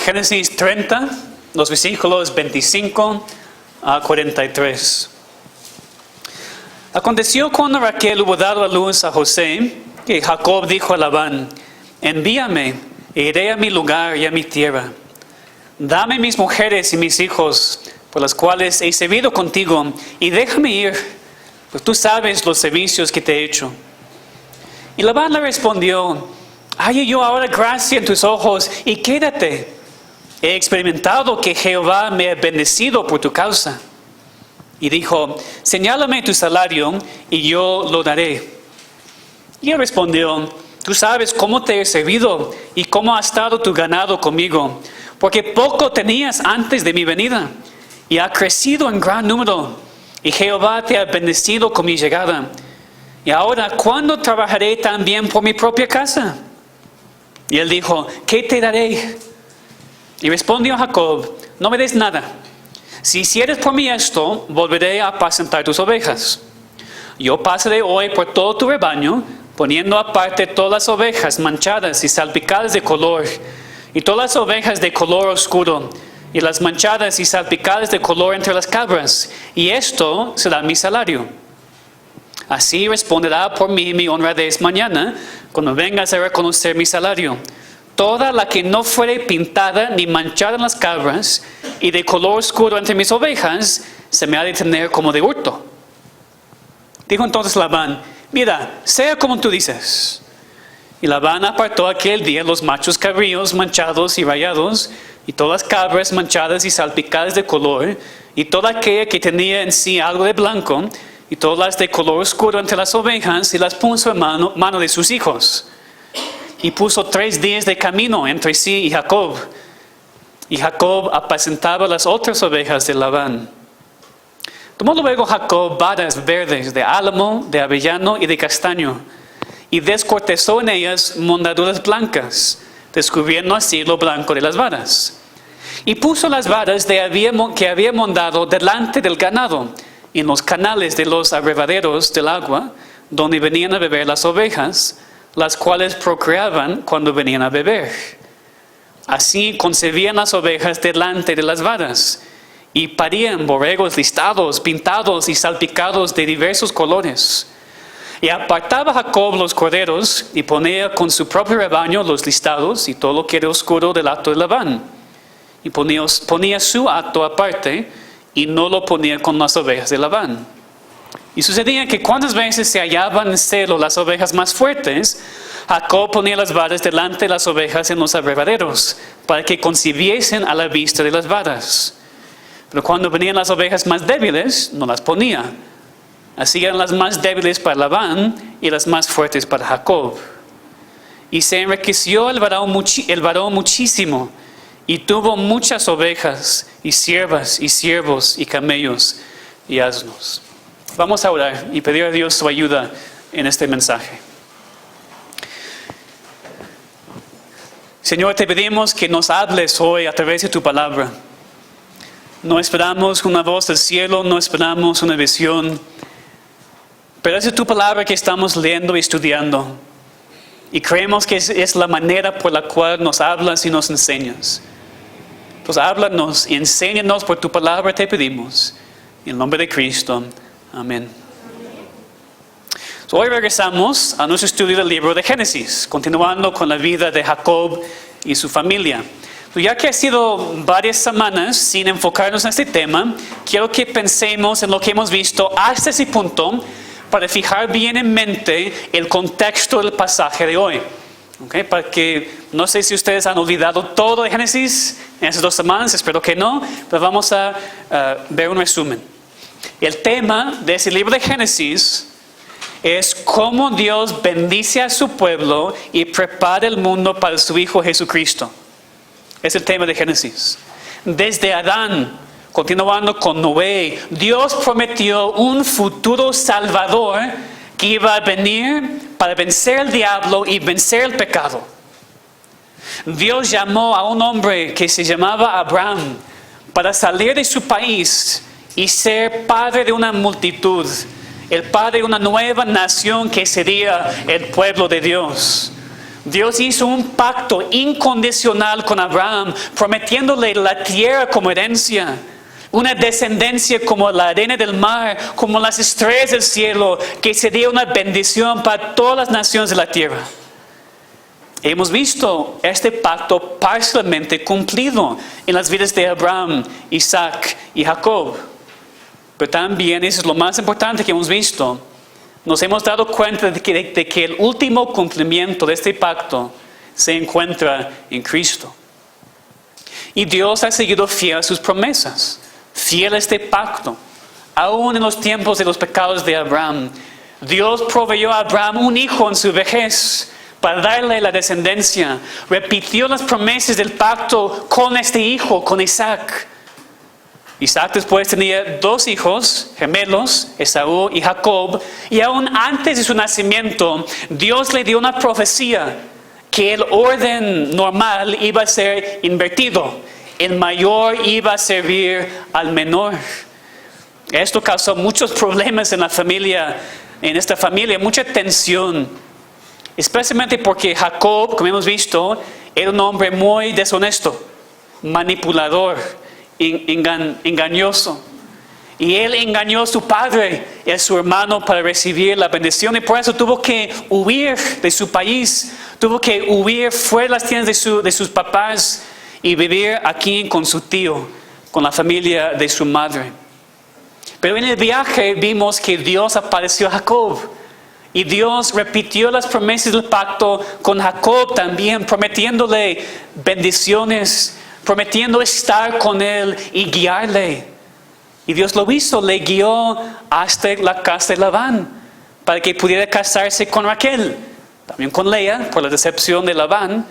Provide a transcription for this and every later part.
Génesis 30, los versículos 25 a 43. Aconteció cuando Raquel hubo dado a luz a José, que Jacob dijo a Labán: envíame, e iré a mi lugar y a mi tierra. Dame mis mujeres y mis hijos, por las cuales he servido contigo, y déjame ir, pues tú sabes los servicios que te he hecho. Y Labán le respondió: halle yo ahora gracia en tus ojos, y quédate. He experimentado que Jehová me ha bendecido por tu causa. Y dijo: señálame tu salario, y yo lo daré. Y él respondió: tú sabes cómo te he servido, y cómo ha estado tu ganado conmigo, porque poco tenías antes de mi venida, y ha crecido en gran número, y Jehová te ha bendecido con mi llegada. Y ahora, ¿cuándo trabajaré también por mi propia casa? Y él dijo: ¿qué te daré? Y respondió Jacob: no me des nada. Si hicieres por mí esto, volveré a apacentar tus ovejas. Yo pasaré hoy por todo tu rebaño, poniendo aparte todas las ovejas manchadas y salpicadas de color, y todas las ovejas de color oscuro, y las manchadas y salpicadas de color entre las cabras, y esto será mi salario. Así responderá por mí mi honradez mañana, cuando vengas a reconocer mi salario. Toda la que no fuere pintada ni manchada en las cabras, y de color oscuro entre mis ovejas, se me ha de tener como de hurto. Dijo entonces Labán: mira, sea como tú dices. Y Labán apartó aquel día los machos cabríos manchados y rayados, y todas las cabras manchadas y salpicadas de color, y toda aquella que tenía en sí algo de blanco, y todas las de color oscuro entre las ovejas, y las puso en mano de sus hijos. Y puso 3 días de camino entre sí y Jacob. Y Jacob apacentaba las otras ovejas de Labán. Tomó luego Jacob varas verdes de álamo, de avellano y de castaño, y descortezó en ellas mondaduras blancas, descubriendo así lo blanco de las varas. Y puso las varas que había mondado delante del ganado, en los canales de los abrevaderos del agua, donde venían a beber las ovejas, las cuales procreaban cuando venían a beber. Así concebían las ovejas delante de las varas, y parían borregos listados, pintados y salpicados de diversos colores. Y apartaba Jacob los corderos, y ponía con su propio rebaño los listados, y todo lo que era oscuro del hato de Labán. Y ponía su hato aparte, y no lo ponía con las ovejas de Labán. Y sucedía que cuantas veces se hallaban en celo las ovejas más fuertes, Jacob ponía las varas delante de las ovejas en los abrevaderos, para que concibiesen a la vista de las varas. Pero cuando venían las ovejas más débiles, no las ponía. Así eran las más débiles para Labán y las más fuertes para Jacob. Y se enriqueció el varón muchísimo, y tuvo muchas ovejas, y siervas, y siervos, y camellos, y asnos. Vamos a orar y pedir a Dios su ayuda en este mensaje. Señor, te pedimos que nos hables hoy a través de tu palabra. No esperamos una voz del cielo, no esperamos una visión, pero es tu palabra que estamos leyendo y estudiando. Y creemos que es la manera por la cual nos hablas y nos enseñas. Pues háblanos y enséñanos por tu palabra, te pedimos. En el nombre de Cristo. Amén. Hoy regresamos a nuestro estudio del libro de Génesis, continuando con la vida de Jacob y su familia. Ya que ha sido varias semanas sin enfocarnos en este tema, quiero que pensemos en lo que hemos visto hasta ese punto para fijar bien en mente el contexto del pasaje de hoy. Okay, para que, no sé si ustedes han olvidado todo de Génesis en esas 2 semanas, espero que no, pero vamos a ver un resumen. El tema de ese libro de Génesis es cómo Dios bendice a su pueblo y prepara el mundo para su Hijo Jesucristo. Es el tema de Génesis. Desde Adán, continuando con Noé, Dios prometió un futuro salvador que iba a venir para vencer al diablo y vencer el pecado. Dios llamó a un hombre que se llamaba Abraham para salir de su país y ser padre de una multitud, el padre de una nueva nación que sería el pueblo de Dios. Dios hizo un pacto incondicional con Abraham, prometiéndole la tierra como herencia, una descendencia como la arena del mar, como las estrellas del cielo, que sería una bendición para todas las naciones de la tierra. Hemos visto este pacto parcialmente cumplido en las vidas de Abraham, Isaac y Jacob. Pero también, eso es lo más importante que hemos visto, nos hemos dado cuenta de que el último cumplimiento de este pacto se encuentra en Cristo. Y Dios ha seguido fiel a sus promesas, fiel a este pacto. Aún en los tiempos de los pecados de Abraham, Dios proveyó a Abraham un hijo en su vejez para darle la descendencia. Repitió las promesas del pacto con este hijo, con Isaac. Isaac después tenía 2 hijos gemelos, Esaú y Jacob, y aún antes de su nacimiento, Dios le dio una profecía que el orden normal iba a ser invertido. El mayor iba a servir al menor. Esto causó muchos problemas en esta familia, mucha tensión, especialmente porque Jacob, como hemos visto, era un hombre muy deshonesto, manipulador, engañoso. Y él engañó a su padre y a su hermano para recibir la bendición, y por eso tuvo que huir de su país, tuvo que huir fuera de las tiendas de sus papás y vivir aquí con su tío, con la familia de su madre. Pero en el viaje vimos que Dios apareció a Jacob, y Dios repitió las promesas del pacto con Jacob también, prometiéndole bendiciones, prometiendo estar con él y guiarle. Y Dios lo hizo, le guió hasta la casa de Labán para que pudiera casarse con Raquel, también con Lea por la decepción de Labán.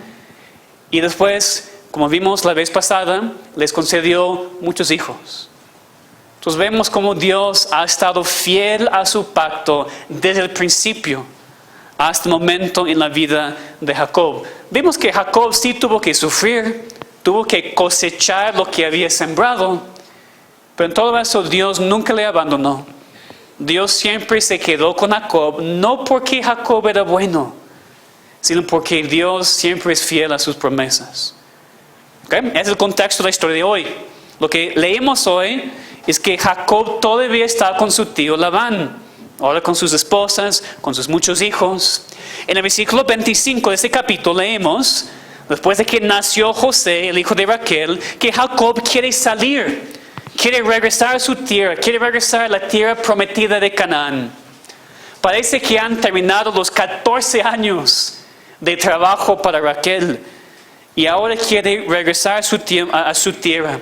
Y después, como vimos la vez pasada, les concedió muchos hijos. Entonces vemos cómo Dios ha estado fiel a su pacto desde el principio hasta el momento en la vida de Jacob. Vimos que Jacob sí tuvo que sufrir, tuvo que cosechar lo que había sembrado, pero en todo eso Dios nunca le abandonó. Dios siempre se quedó con Jacob, no porque Jacob era bueno, sino porque Dios siempre es fiel a sus promesas. ¿Okay? Ese es el contexto de la historia de hoy. Lo que leemos hoy es que Jacob todavía está con su tío Labán, ahora con sus esposas, con sus muchos hijos. En el versículo 25 de este capítulo leemos, después de que nació José, el hijo de Raquel, que Jacob quiere salir, quiere regresar a su tierra, quiere regresar a la tierra prometida de Canaán. Parece que han terminado los 14 años de trabajo para Raquel y ahora quiere regresar a su tierra.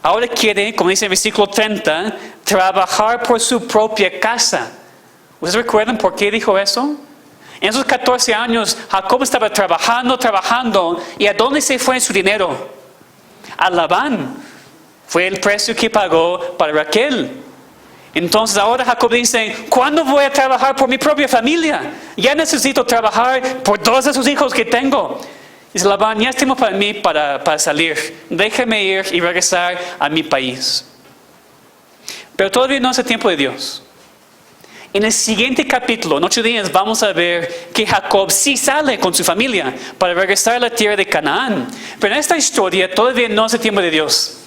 Ahora quiere, como dice el versículo 30, trabajar por su propia casa. ¿Ustedes recuerdan por qué dijo eso? En esos 14 años, Jacob estaba trabajando, ¿y a dónde se fue su dinero? A Labán. Fue el precio que pagó para Raquel. Entonces ahora Jacob dice, ¿cuándo voy a trabajar por mi propia familia? Ya necesito trabajar por todos esos hijos que tengo. Dice Labán, ya es tiempo para mí para salir. Déjame ir y regresar a mi país. Pero todavía no es el tiempo de Dios. En el siguiente capítulo, en 8 días, vamos a ver que Jacob sí sale con su familia para regresar a la tierra de Canaán. Pero en esta historia todavía no es el tiempo de Dios.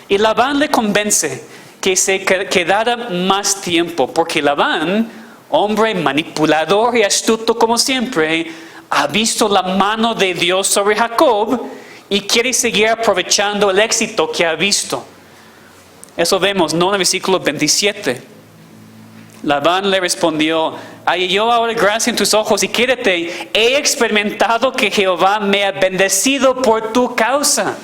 Y Labán le convence que se quedara más tiempo, porque Labán, hombre manipulador y astuto como siempre, ha visto la mano de Dios sobre Jacob y quiere seguir aprovechando el éxito que ha visto. Eso vemos, ¿no? En el versículo 27. Labán le respondió, hallé yo ahora gracia en tus ojos y quédate, he experimentado que Jehová me ha bendecido por tu causa.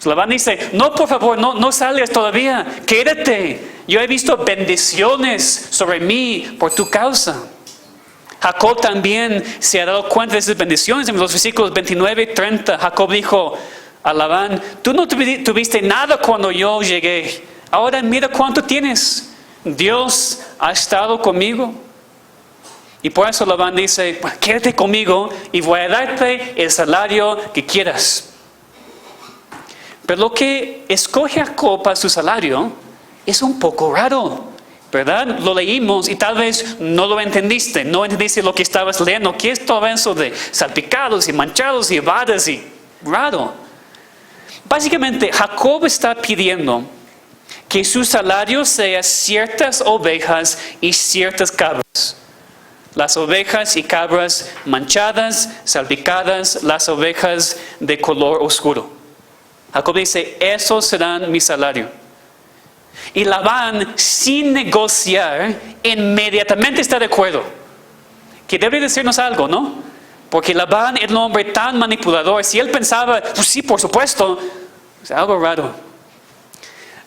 Labán dice, no, por favor, no salgas todavía, quédate. Yo he visto bendiciones sobre mí por tu causa. Jacob también se ha dado cuenta de esas bendiciones. En los versículos 29 y 30, Jacob dijo a Labán, tú no tuviste nada cuando yo llegué. Ahora mira cuánto tienes. Dios ha estado conmigo. Y por eso Labán dice, quédate conmigo y voy a darte el salario que quieras. Pero lo que escoge Jacob para su salario es un poco raro. ¿verdad? Lo leímos y tal vez no lo entendiste. No entendiste lo que estabas leyendo. ¿Qué es todo eso de salpicados y manchados y vadas y raro? Básicamente, Jacob está pidiendo que su salario sea ciertas ovejas y ciertas cabras. Las ovejas y cabras manchadas, salpicadas, las ovejas de color oscuro. Jacob dice, esos serán mi salario. Y Labán, sin negociar, inmediatamente está de acuerdo. Que debe decirnos algo, ¿no? Porque Labán es un hombre tan manipulador. Si él pensaba, pues sí, por supuesto, es algo raro.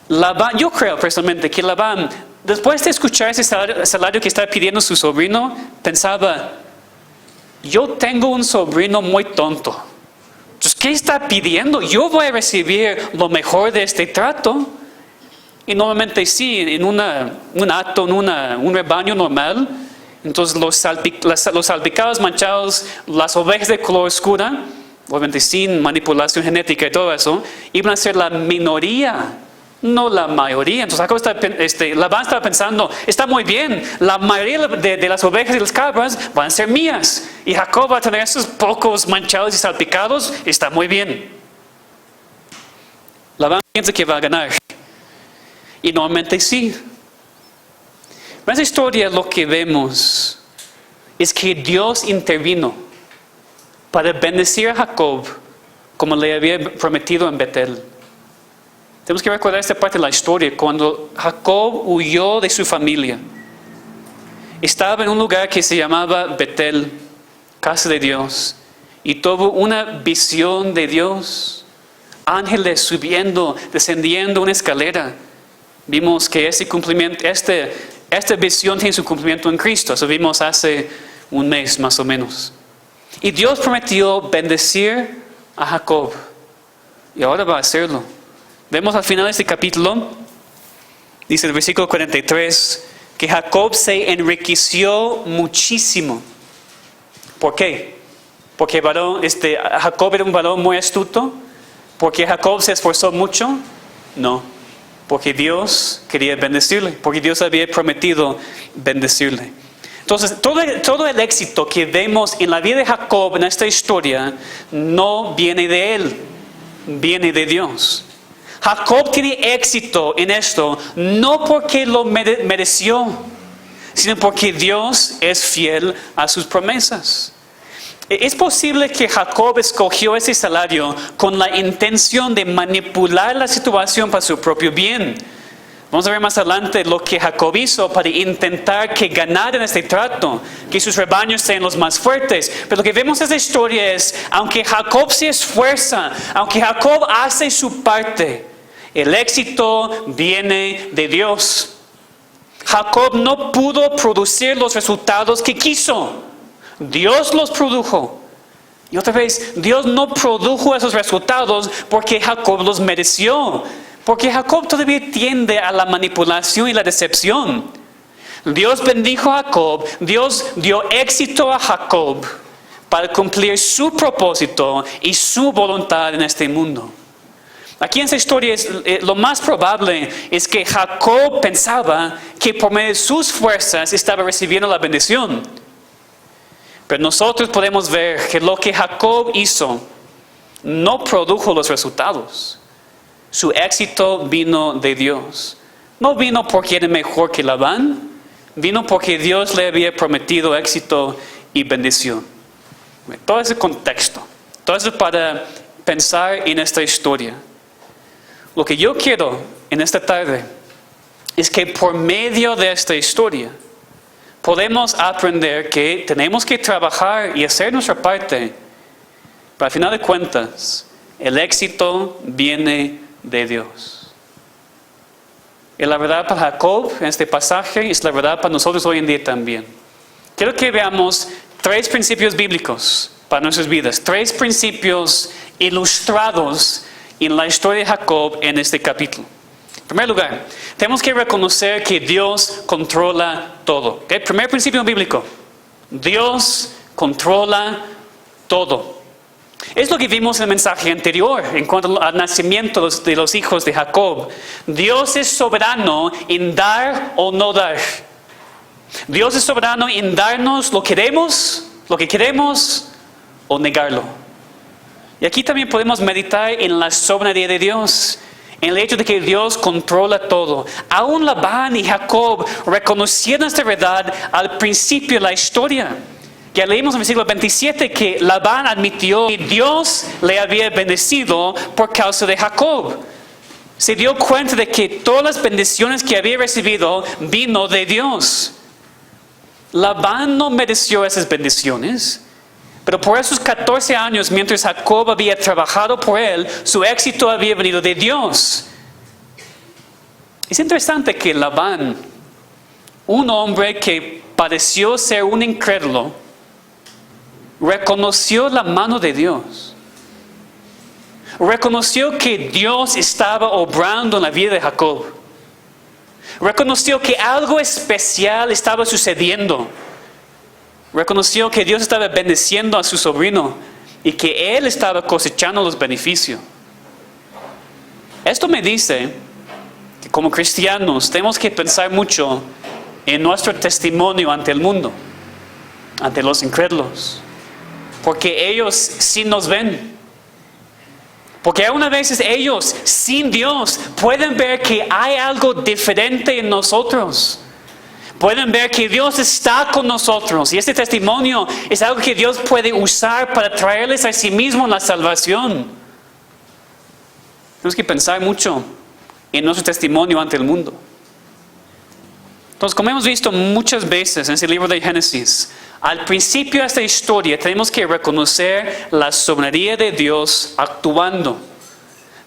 Labán, yo creo personalmente que Labán, después de escuchar ese salario que estaba pidiendo su sobrino, pensaba, yo tengo un sobrino muy tonto. Entonces, ¿qué está pidiendo? Yo voy a recibir lo mejor de este trato. Y normalmente sí, en un acto, en un rebaño normal, entonces los salpicados, manchados, las ovejas de color oscura, obviamente sin manipulación genética y todo eso, iban a ser la minoría, no la mayoría. Entonces Labán estaba pensando, está muy bien, la mayoría de las ovejas y las cabras van a ser mías. Y Jacob va a tener esos pocos manchados y salpicados, está muy bien. Labán piensa que va a ganar. Y normalmente sí. En esa historia lo que vemos es que Dios intervino para bendecir a Jacob como le había prometido en Betel. Tenemos que recordar esta parte de la historia. Cuando Jacob huyó de su familia, estaba en un lugar que se llamaba Betel, casa de Dios, y tuvo una visión de Dios. Ángeles subiendo, descendiendo una escalera. Vimos que esta visión tiene su cumplimiento en Cristo. Eso vimos hace un mes más o menos. Y Dios prometió bendecir a Jacob. Y ahora va a hacerlo. Vemos al final de este capítulo, dice el versículo 43, que Jacob se enriqueció muchísimo. ¿Por qué? Porque Jacob era un varón muy astuto. Porque Jacob se esforzó mucho. No. Porque Dios quería bendecirle, porque Dios había prometido bendecirle. Entonces, todo el éxito que vemos en la vida de Jacob en esta historia no viene de él, viene de Dios. Jacob tiene éxito en esto no porque lo mereció, sino porque Dios es fiel a sus promesas. Es posible que Jacob escogió ese salario con la intención de manipular la situación para su propio bien. Vamos a ver más adelante lo que Jacob hizo para intentar que ganaran este trato, que sus rebaños sean los más fuertes. Pero lo que vemos en esta historia es, aunque Jacob se esfuerza, aunque Jacob hace su parte, el éxito viene de Dios. Jacob no pudo producir los resultados que quiso. Dios los produjo. Y otra vez, Dios no produjo esos resultados porque Jacob los mereció. Porque Jacob todavía tiende a la manipulación y la decepción. Dios bendijo a Jacob. Dios dio éxito a Jacob para cumplir su propósito y su voluntad en este mundo. Aquí en esta historia lo más probable es que Jacob pensaba que por medio de sus fuerzas estaba recibiendo la bendición. Pero nosotros podemos ver que lo que Jacob hizo no produjo los resultados. Su éxito vino de Dios. No vino porque era mejor que Labán, vino porque Dios le había prometido éxito y bendición. Todo ese contexto, todo eso para pensar en esta historia. Lo que yo quiero en esta tarde es que por medio de esta historia podemos aprender que tenemos que trabajar y hacer nuestra parte. Pero al final de cuentas, el éxito viene de Dios. Es la verdad para Jacob en este pasaje y es la verdad para nosotros hoy en día también. Quiero que veamos 3 principios bíblicos para nuestras vidas. 3 principios ilustrados en la historia de Jacob en este capítulo. En primer lugar, tenemos que reconocer que Dios controla todo. ¿Okay? Primer principio bíblico. Dios controla todo. Es lo que vimos en el mensaje anterior en cuanto al nacimiento de los hijos de Jacob. Dios es soberano en dar o no dar. Dios es soberano en darnos lo que queremos o negarlo. Y aquí también podemos meditar en la soberanía de Dios, en el hecho de que Dios controla todo. Aún Labán y Jacob reconocieron esta verdad al principio de la historia. Ya leímos en el versículo 27 que Labán admitió que Dios le había bendecido por causa de Jacob. Se dio cuenta de que todas las bendiciones que había recibido vino de Dios. Labán no mereció esas bendiciones, pero por esos 14 años, mientras Jacob había trabajado por él, su éxito había venido de Dios. Es interesante que Labán, un hombre que pareció ser un incrédulo, reconoció la mano de Dios. Reconoció que Dios estaba obrando en la vida de Jacob. Reconoció que algo especial estaba sucediendo. Reconoció que Dios estaba bendeciendo a su sobrino y que él estaba cosechando los beneficios. Esto me dice que como cristianos tenemos que pensar mucho en nuestro testimonio ante el mundo, ante los incrédulos. Porque ellos sí nos ven. Porque algunas veces ellos, sin Dios, pueden ver que hay algo diferente en nosotros. Pueden ver que Dios está con nosotros. Y este testimonio es algo que Dios puede usar para traerles a sí mismo la salvación. Tenemos que pensar mucho en nuestro testimonio ante el mundo. Entonces, como hemos visto muchas veces en este libro de Génesis, al principio de esta historia tenemos que reconocer la soberanía de Dios actuando.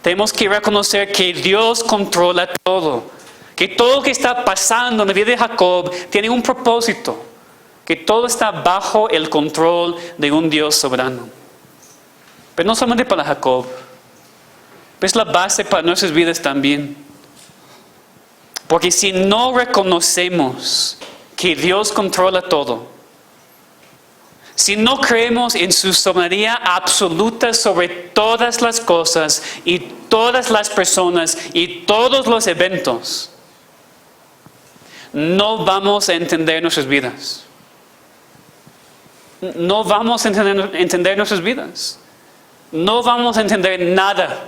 Tenemos que reconocer que Dios controla todo. Que todo lo que está pasando en la vida de Jacob tiene un propósito. Que todo está bajo el control de un Dios soberano. Pero no solamente para Jacob. Es la base para nuestras vidas también. Porque si no reconocemos que Dios controla todo, si no creemos en su soberanía absoluta sobre todas las cosas y todas las personas y todos los eventos, no vamos a entender nuestras vidas. No vamos a entender nuestras vidas. No vamos a entender nada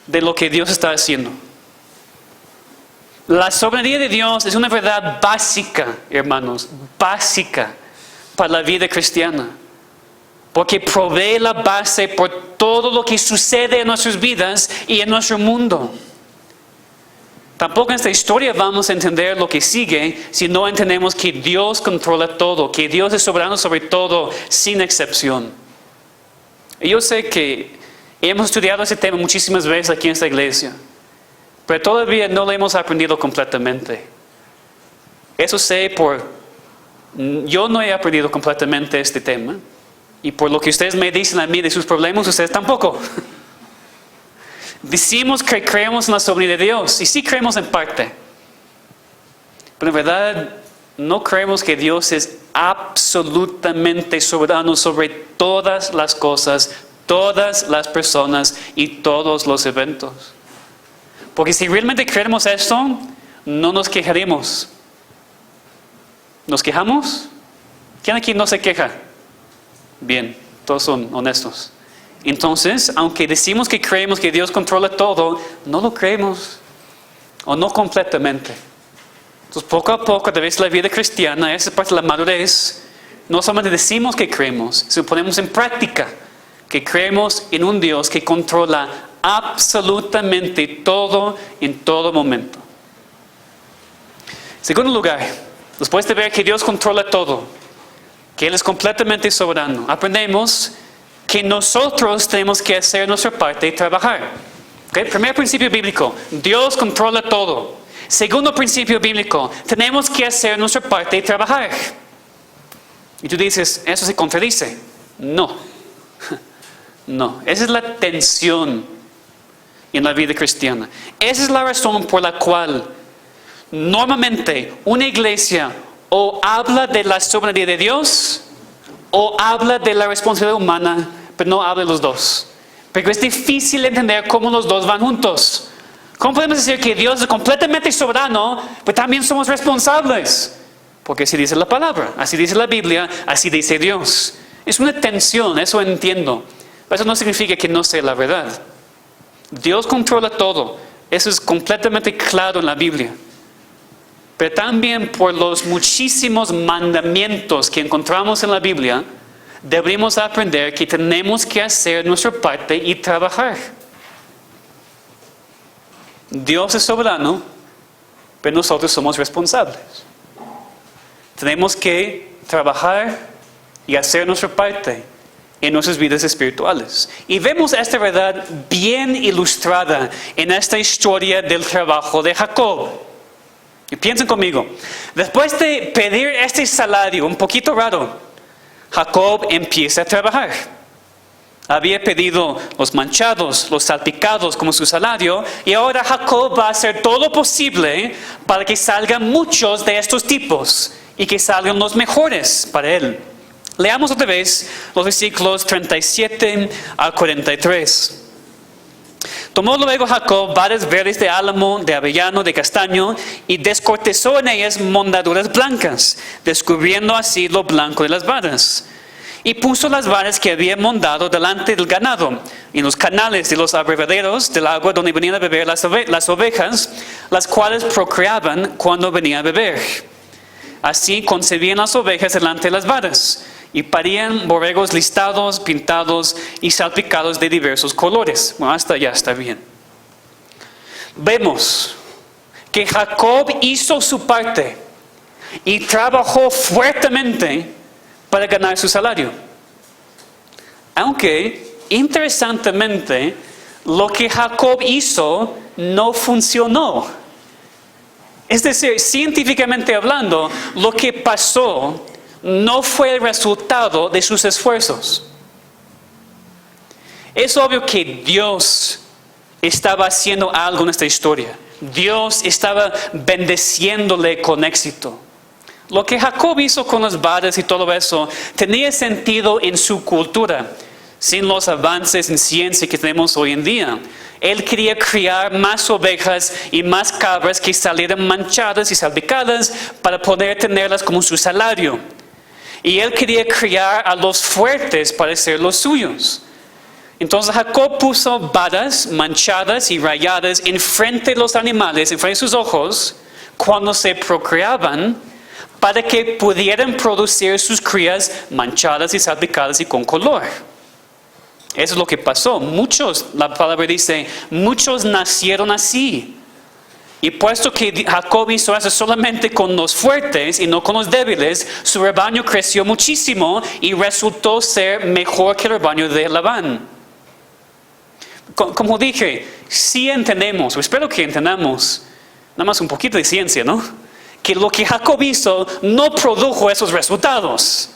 de lo que Dios está haciendo. La soberanía de Dios es una verdad básica, hermanos, básica para la vida cristiana. Porque provee la base por todo lo que sucede en nuestras vidas y en nuestro mundo. Tampoco en esta historia vamos a entender lo que sigue si no entendemos que Dios controla todo, que Dios es soberano sobre todo, sin excepción. Y yo sé que hemos estudiado ese tema muchísimas veces aquí en esta iglesia, pero todavía no lo hemos aprendido completamente. Eso sé yo no he aprendido completamente este tema, y por lo que ustedes me dicen a mí de sus problemas, ustedes tampoco. Decimos que creemos en la soberanía de Dios, y sí creemos en parte, pero en verdad no creemos que Dios es absolutamente soberano sobre todas las cosas, todas las personas y todos los eventos. Porque si realmente creemos esto, no nos quejaremos. ¿Nos quejamos? ¿Quién aquí no se queja? Bien, todos son honestos. Entonces, aunque decimos que creemos que Dios controla todo, no lo creemos, o no completamente. Entonces, poco a poco, a través de la vida cristiana, esa parte de la madurez, no solamente decimos que creemos, sino ponemos en práctica que creemos en un Dios que controla absolutamente todo en todo momento. En segundo lugar, después de ver que Dios controla todo, que Él es completamente soberano, aprendemos que nosotros tenemos que hacer nuestra parte y trabajar. ¿Okay? Primer principio bíblico, Dios controla todo. Segundo principio bíblico, tenemos que hacer nuestra parte y trabajar. Y tú dices, ¿eso se contradice? No. No, esa es la tensión en la vida cristiana. Esa es la razón por la cual normalmente una iglesia o habla de la soberanía de Dios o habla de la responsabilidad humana, pero no habla de los dos. Porque es difícil entender cómo los dos van juntos. ¿Cómo podemos decir que Dios es completamente soberano, pero también somos responsables? Porque así dice la palabra, así dice la Biblia, así dice Dios. Es una tensión, eso entiendo. Pero eso no significa que no sea la verdad. Dios controla todo. Eso es completamente claro en la Biblia. Pero también por los muchísimos mandamientos que encontramos en la Biblia, debemos aprender que tenemos que hacer nuestra parte y trabajar. Dios es soberano, pero nosotros somos responsables. Tenemos que trabajar y hacer nuestra parte en nuestras vidas espirituales. Y vemos esta verdad bien ilustrada en esta historia del trabajo de Jacob. Y piensen conmigo, después de pedir este salario un poquito raro, Jacob empieza a trabajar. Había pedido los manchados, los salpicados como su salario, y ahora Jacob va a hacer todo lo posible para que salgan muchos de estos tipos y que salgan los mejores para él. Leamos otra vez los versículos 37 al 43. Tomó luego Jacob varas verdes de álamo, de avellano, de castaño, y descortezó en ellas mondaduras blancas, descubriendo así lo blanco de las varas. Y puso las varas que había mondado delante del ganado, en los canales de los abrevaderos del agua donde venían a beber las ovejas, las cuales procreaban cuando venían a beber. Así concebían las ovejas delante de las varas, y parían borregos listados, pintados y salpicados de diversos colores. Bueno, hasta allá está bien. Vemos que Jacob hizo su parte y trabajó fuertemente para ganar su salario. Aunque, interesantemente, lo que Jacob hizo no funcionó. Es decir, científicamente hablando, lo que pasó no fue el resultado de sus esfuerzos. Es obvio que Dios estaba haciendo algo en esta historia. Dios estaba bendeciéndole con éxito. Lo que Jacob hizo con las varas y todo eso tenía sentido en su cultura, sin los avances en ciencia que tenemos hoy en día. Él quería criar más ovejas y más cabras que salieran manchadas y salpicadas para poder tenerlas como su salario. Y él quería criar a los fuertes para ser los suyos. Entonces Jacob puso varas manchadas y rayadas enfrente de los animales, enfrente de sus ojos, cuando se procreaban, para que pudieran producir sus crías manchadas y salpicadas y con color. Eso es lo que pasó. Muchos, la palabra dice, muchos nacieron así. Y puesto que Jacob hizo eso solamente con los fuertes y no con los débiles, su rebaño creció muchísimo y resultó ser mejor que el rebaño de Labán. Como dije, sí entendemos, o espero que entendamos, nada más un poquito de ciencia, ¿no? Que lo que Jacob hizo no produjo esos resultados.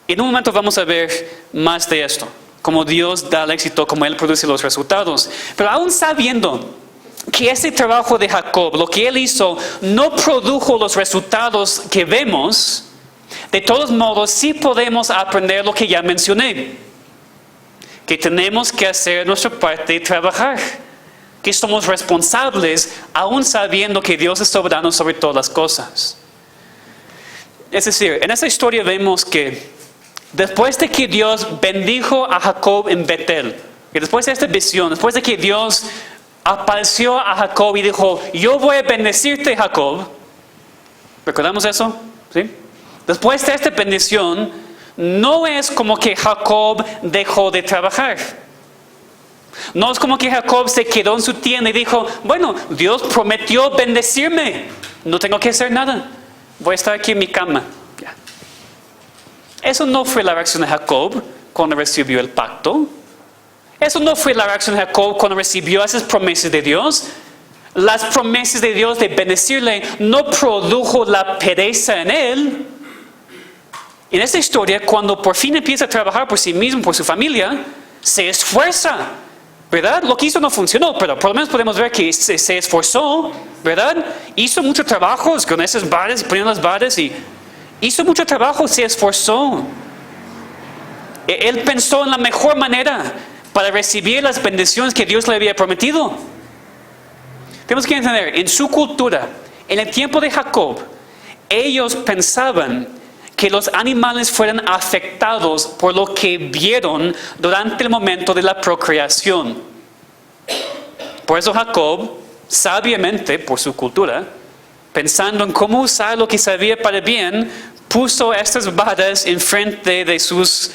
En un momento vamos a ver más de esto, cómo Dios da el éxito, cómo Él produce los resultados. Pero aún sabiendo que ese trabajo de Jacob, lo que él hizo, no produjo los resultados que vemos, de todos modos sí podemos aprender lo que ya mencioné. Que tenemos que hacer nuestra parte y trabajar. Que somos responsables aún sabiendo que Dios es soberano sobre todas las cosas. Es decir, en esta historia vemos que después de que Dios bendijo a Jacob en Betel, y después de esta visión, después de que Dios apareció a Jacob y dijo, yo voy a bendecirte, Jacob. ¿Recordamos eso? ¿Sí? Después de esta bendición, no es como que Jacob dejó de trabajar. No es como que Jacob se quedó en su tienda y dijo, bueno, Dios prometió bendecirme. No tengo que hacer nada. Voy a estar aquí en mi cama. Ya. Eso no fue la reacción de Jacob cuando recibió el pacto. Eso no fue la reacción de Jacob cuando recibió esas promesas de Dios. Las promesas de Dios de bendecirle no produjo la pereza en él. En esta historia, cuando por fin empieza a trabajar por sí mismo, por su familia, se esfuerza, ¿verdad? Lo que hizo no funcionó, pero por lo menos podemos ver que se esforzó, ¿verdad? Hizo mucho trabajo con esas varas, poniendo las varas y hizo mucho trabajo, se esforzó. Él pensó en la mejor manera para recibir las bendiciones que Dios le había prometido. Tenemos que entender, en su cultura, en el tiempo de Jacob, ellos pensaban que los animales fueran afectados por lo que vieron durante el momento de la procreación. Por eso Jacob, sabiamente por su cultura, pensando en cómo usar lo que sabía para bien, puso estas varas enfrente de sus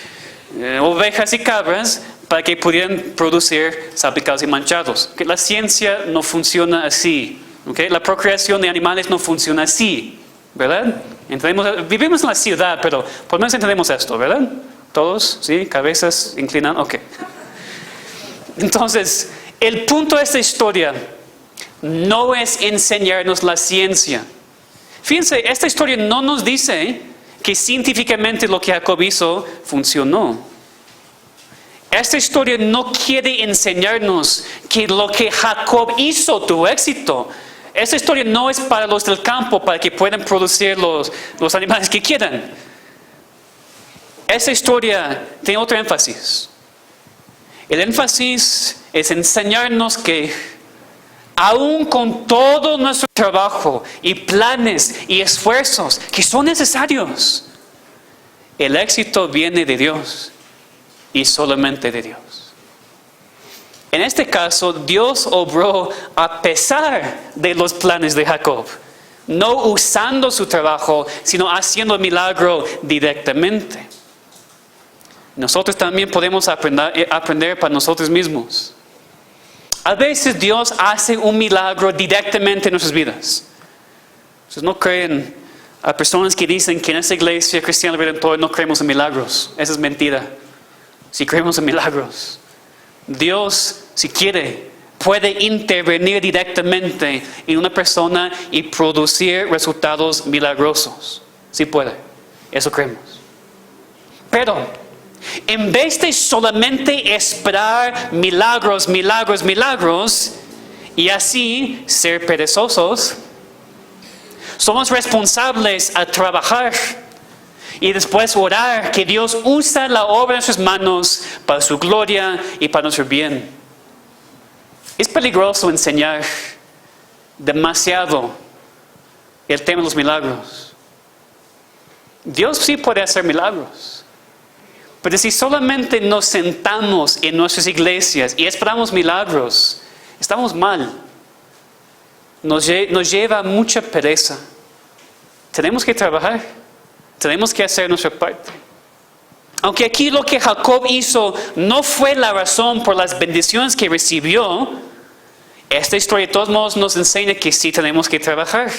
ovejas y cabras para que pudieran producir salpicados y manchados. Que la ciencia no funciona así. ¿Okay? La procreación de animales no funciona así, ¿verdad? Vivimos en la ciudad, pero por lo menos entendemos esto, ¿verdad? Todos, ¿sí? Cabezas inclinan, ok. Entonces, el punto de esta historia no es enseñarnos la ciencia. Fíjense, esta historia no nos dice que científicamente lo que Jacob hizo funcionó. Esta historia no quiere enseñarnos que lo que Jacob hizo tuvo éxito. Esta historia no es para los del campo, para que puedan producir los animales que quieran. Esta historia tiene otro énfasis. El énfasis es enseñarnos que aún con todo nuestro trabajo y planes y esfuerzos que son necesarios, el éxito viene de Dios y solamente de Dios. En este caso, Dios obró a pesar de los planes de Jacob, no usando su trabajo, sino haciendo el milagro directamente. Nosotros también podemos aprender para nosotros mismos. A veces Dios hace un milagro directamente en nuestras vidas. Ustedes no creen a personas que dicen que en esta iglesia cristiana redentora no creemos en milagros. Esa es mentira. Si creemos en milagros, Dios, si quiere, puede intervenir directamente en una persona y producir resultados milagrosos. Sí puede. Eso creemos. Pero en vez de solamente esperar milagros y así ser perezosos, somos responsables a trabajar y después orar que Dios usa la obra de sus manos para su gloria y para nuestro bien. Es peligroso enseñar demasiado el tema de los milagros. Dios sí puede hacer milagros. Pero si solamente nos sentamos en nuestras iglesias y esperamos milagros, estamos mal. Nos lleva mucha pereza. Tenemos que trabajar. Tenemos que hacer nuestra parte. Aunque aquí lo que Jacob hizo no fue la razón por las bendiciones que recibió, esta historia de todos modos nos enseña que sí tenemos que trabajar.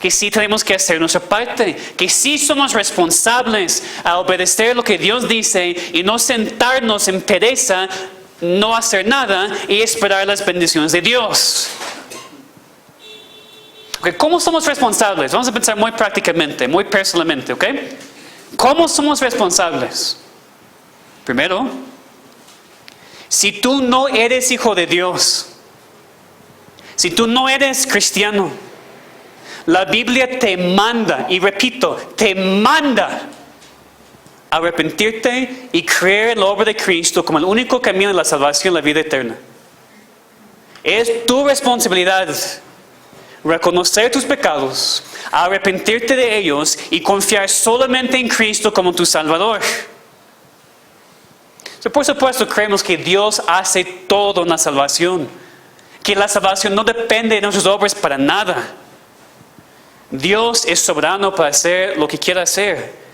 Que sí tenemos que hacer nuestra parte, que sí somos responsables a obedecer lo que Dios dice y no sentarnos en pereza, no hacer nada y esperar las bendiciones de Dios. Okay, ¿cómo somos responsables? Vamos a pensar muy prácticamente, muy personalmente, ¿ok? ¿Cómo somos responsables? Primero, si tú no eres hijo de Dios, si tú no eres cristiano, la Biblia te manda, y repito, te manda a arrepentirte y creer en la obra de Cristo como el único camino de la salvación y la vida eterna. Es tu responsabilidad reconocer tus pecados, arrepentirte de ellos y confiar solamente en Cristo como tu Salvador. Por supuesto, creemos que Dios hace todo en la salvación, que la salvación no depende de nuestras obras para nada. Dios es soberano para hacer lo que quiera hacer.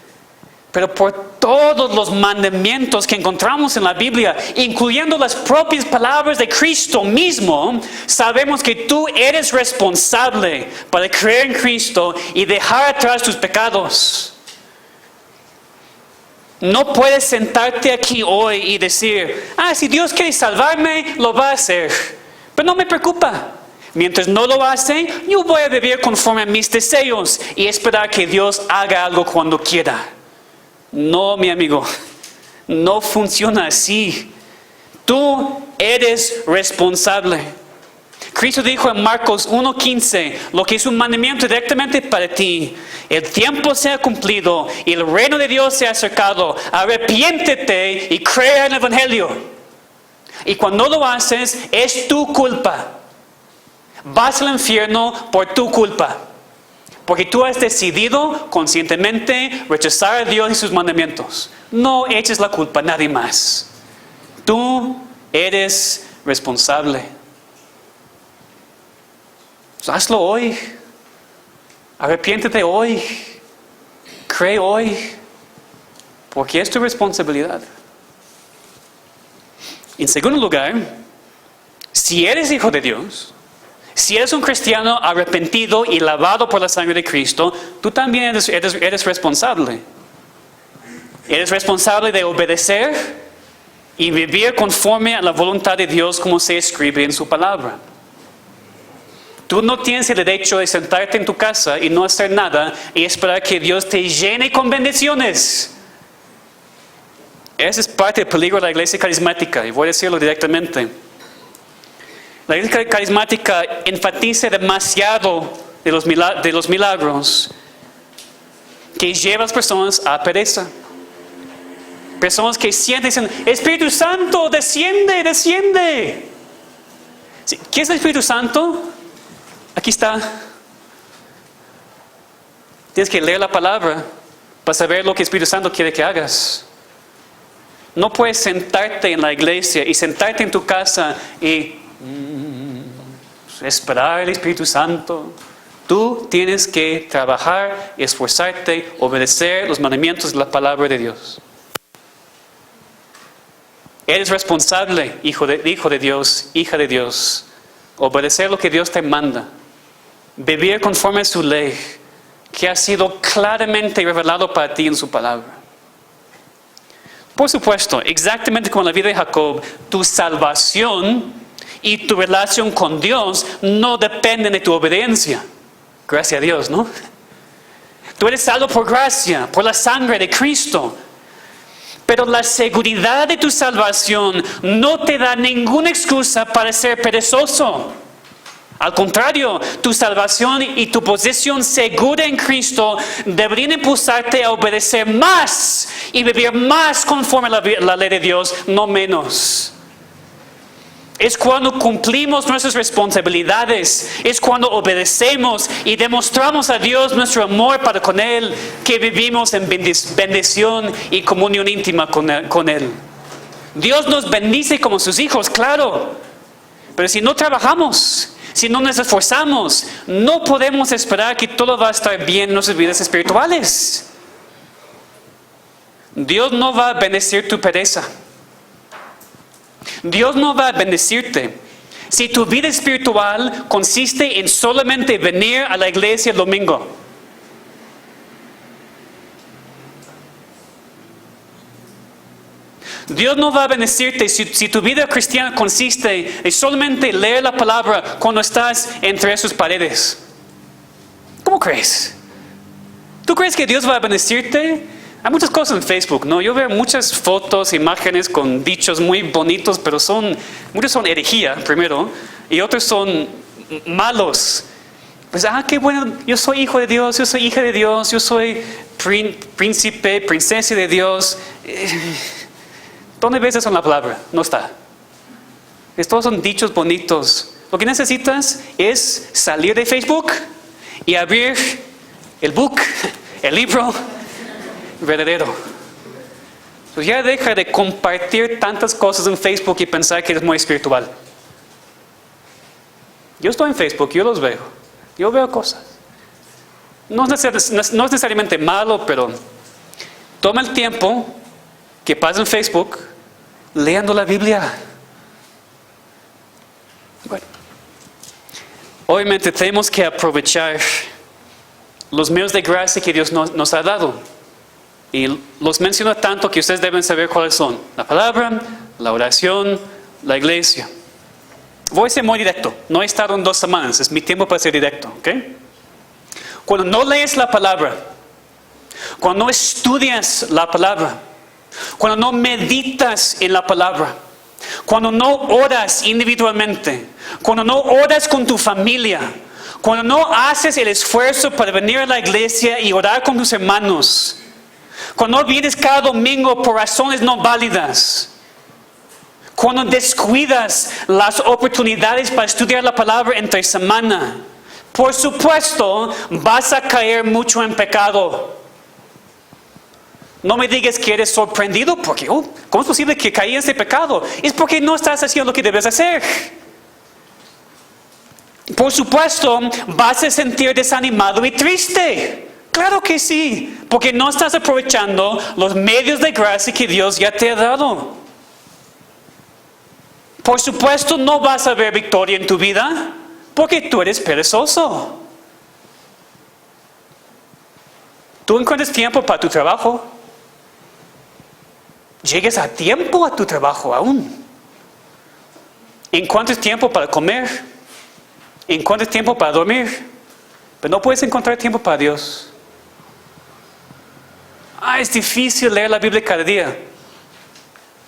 Pero por todos los mandamientos que encontramos en la Biblia, incluyendo las propias palabras de Cristo mismo, sabemos que tú eres responsable para creer en Cristo y dejar atrás tus pecados. No puedes sentarte aquí hoy y decir, si Dios quiere salvarme, lo va a hacer. Pero no me preocupa. Mientras no lo hace, yo voy a vivir conforme a mis deseos y esperar que Dios haga algo cuando quiera. No, mi amigo, no funciona así. Tú eres responsable. Cristo dijo en Marcos 1:15, lo que es un mandamiento directamente para ti. El tiempo se ha cumplido y el reino de Dios se ha acercado. Arrepiéntete y crea en el Evangelio. Y cuando lo haces, es tu culpa. Vas al infierno por tu culpa. Porque tú has decidido conscientemente rechazar a Dios y sus mandamientos. No eches la culpa a nadie más. Tú eres responsable. Hazlo hoy. Arrepiéntete hoy. Cree hoy. Porque es tu responsabilidad. En segundo lugar, si eres hijo de Dios, si eres un cristiano arrepentido y lavado por la sangre de Cristo, tú también eres responsable. Eres responsable de obedecer y vivir conforme a la voluntad de Dios como se escribe en su palabra. Tú no tienes el derecho de sentarte en tu casa y no hacer nada y esperar que Dios te llene con bendiciones. Ese es parte del peligro de la iglesia carismática, y voy a decirlo directamente. La iglesia carismática enfatiza demasiado de los milagros que lleva a las personas a pereza. Personas que sienten y dicen, Espíritu Santo, desciende, desciende. Sí, ¿qué es el Espíritu Santo? Aquí está. Tienes que leer la palabra para saber lo que el Espíritu Santo quiere que hagas. No puedes sentarte en la iglesia y sentarte en tu casa y esperar el Espíritu Santo. Tú tienes que trabajar, esforzarte, obedecer los mandamientos de la palabra de Dios. Eres responsable, hijo de Dios, hija de Dios. Obedecer lo que Dios te manda. Vivir conforme a su ley, que ha sido claramente revelado para ti en su palabra. Por supuesto, exactamente como en la vida de Jacob, tu salvación y tu relación con Dios no dependen de tu obediencia. Gracias a Dios, ¿no? Tú eres salvo por gracia, por la sangre de Cristo. Pero la seguridad de tu salvación no te da ninguna excusa para ser perezoso. Al contrario, tu salvación y tu posición segura en Cristo deberían impulsarte a obedecer más y vivir más conforme a la ley de Dios, no menos. Es cuando cumplimos nuestras responsabilidades, es cuando obedecemos y demostramos a Dios nuestro amor para con Él, que vivimos en bendición y comunión íntima con Él. Dios nos bendice como sus hijos, claro, pero si no trabajamos, si no nos esforzamos, no podemos esperar que todo va a estar bien en nuestras vidas espirituales. Dios no va a bendecir tu pereza. Dios no va a bendecirte si tu vida espiritual consiste en solamente venir a la iglesia el domingo. Dios no va a bendecirte si tu vida cristiana consiste en solamente leer la palabra cuando estás entre sus paredes. ¿Cómo crees? ¿Tú crees que Dios va a bendecirte? Hay muchas cosas en Facebook, ¿no? Yo veo muchas fotos, imágenes con dichos muy bonitos, pero muchos son herejía, primero, y otros son malos. Pues, qué bueno, yo soy hijo de Dios, yo soy hija de Dios, yo soy príncipe, princesa de Dios. ¿Dónde ves eso en la palabra? No está. Todos son dichos bonitos. Lo que necesitas es salir de Facebook y abrir el libro verdadero. Pues ya deja de compartir tantas cosas en Facebook y pensar que eres muy espiritual. Yo estoy en Facebook, yo los veo. Yo veo cosas. No es necesariamente malo, pero toma el tiempo que pasa en Facebook leyendo la Biblia. Bueno, obviamente tenemos que aprovechar los medios de gracia que Dios nos ha dado. Y los menciono tanto que ustedes deben saber cuáles son. La palabra, la oración, la iglesia. Voy a ser muy directo. No he estado en 2 semanas. Es mi tiempo para ser directo. ¿Okay? Cuando no lees la palabra, cuando no estudias la palabra, cuando no meditas en la palabra, cuando no oras individualmente, cuando no oras con tu familia, cuando no haces el esfuerzo para venir a la iglesia y orar con tus hermanos, cuando no vienes cada domingo por razones no válidas, cuando descuidas las oportunidades para estudiar la palabra entre semana, por supuesto vas a caer mucho en pecado. No me digas que eres sorprendido porque, ¿cómo es posible que caí en ese pecado? Es porque no estás haciendo lo que debes hacer. Por supuesto, vas a sentir desanimado y triste. Claro que sí, porque no estás aprovechando los medios de gracia que Dios ya te ha dado. Por supuesto, no vas a ver victoria en tu vida porque tú eres perezoso. Tú encuentras tiempo para tu trabajo. Llegues a tiempo a tu trabajo aún. Encuentras tiempo para comer. Encuentras tiempo para dormir. Pero no puedes encontrar tiempo para Dios. Es difícil leer la Biblia cada día.